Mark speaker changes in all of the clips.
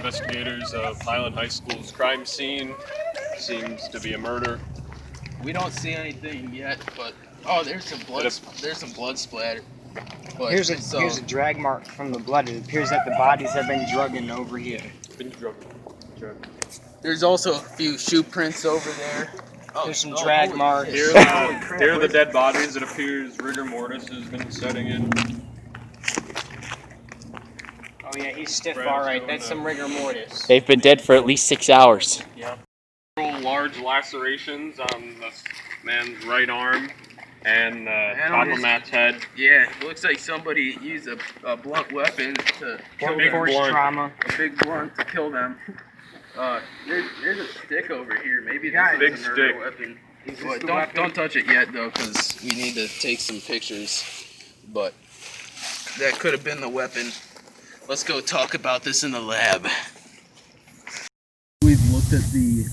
Speaker 1: investigators of Highland High School's crime scene. Seems to be a murder.
Speaker 2: We don't see anything yet, but oh, there's some blood. There's some blood splatter. But
Speaker 3: here's a drag mark from the blood. It appears that the bodies have been drugged over here.
Speaker 1: Been drugged.
Speaker 2: There's also a few shoe prints over there. Oh,
Speaker 3: there's some drag marks.
Speaker 1: Here are the dead bodies. It appears rigor mortis has been setting in.
Speaker 3: Oh yeah, he's stiff. All right, that's some rigor mortis.
Speaker 4: They've been dead for at least 6 hours.
Speaker 1: Yeah. Large lacerations on this man's right arm and top of Matt's head.
Speaker 2: Yeah, it looks like somebody used a blunt weapon to kill them.
Speaker 3: Force trauma.
Speaker 2: A big blunt to kill them. There's a stick over here. Maybe this
Speaker 1: big
Speaker 2: is a murder
Speaker 1: stick.
Speaker 2: weapon. Don't touch it yet though, because we need to take some pictures. But that could have been the weapon. Let's go talk about this in the lab.
Speaker 5: We've looked at the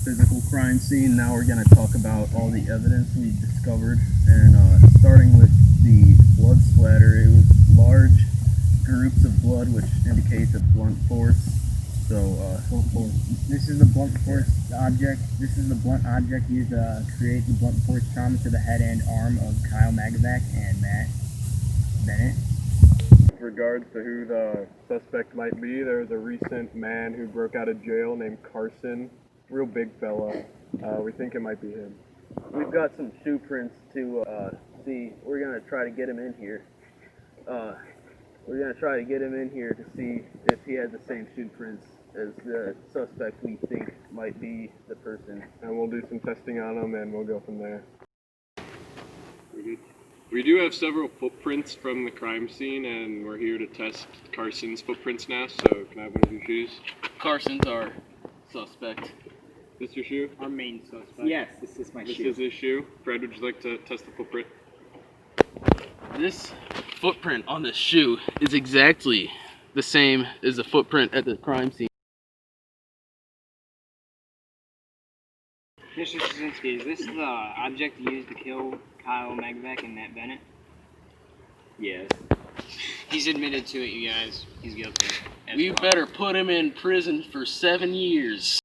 Speaker 5: physical crime scene. Now we're going to talk about all the evidence we discovered. And starting with the blood splatter, it was large groups of blood, which indicates a blunt force. So,
Speaker 6: this is the blunt force object. This is the blunt object used to create the blunt force trauma to the head and arm of Kyle Magavac and Matt Bennett.
Speaker 1: With regards to who the suspect might be, there's a recent man who broke out of jail named Carson. Real big fella. We think it might be him.
Speaker 5: we've got some shoe prints to see. We're going to try to get him in here. We're going to try to get him in here to see if he has the same shoe prints as the suspect we think might be the person.
Speaker 1: And we'll do some testing on him and we'll go from there. We do have several footprints from the crime scene and we're here to test Carson's footprints now, so can I have one of your shoes?
Speaker 2: Carson's our suspect.
Speaker 1: Is this your shoe?
Speaker 6: Our main suspect.
Speaker 3: Yes, this is my
Speaker 1: This
Speaker 3: shoe.
Speaker 1: is his shoe. Fred, would you like to test the footprint?
Speaker 2: This footprint on the shoe is exactly the same as the footprint at the crime scene.
Speaker 6: Mr. Straczynski, is this the object used to kill Kyle Magavac and Matt Bennett?
Speaker 3: Yes.
Speaker 6: He's admitted to it, you guys. He's guilty.
Speaker 2: We better put him in prison for 7 years.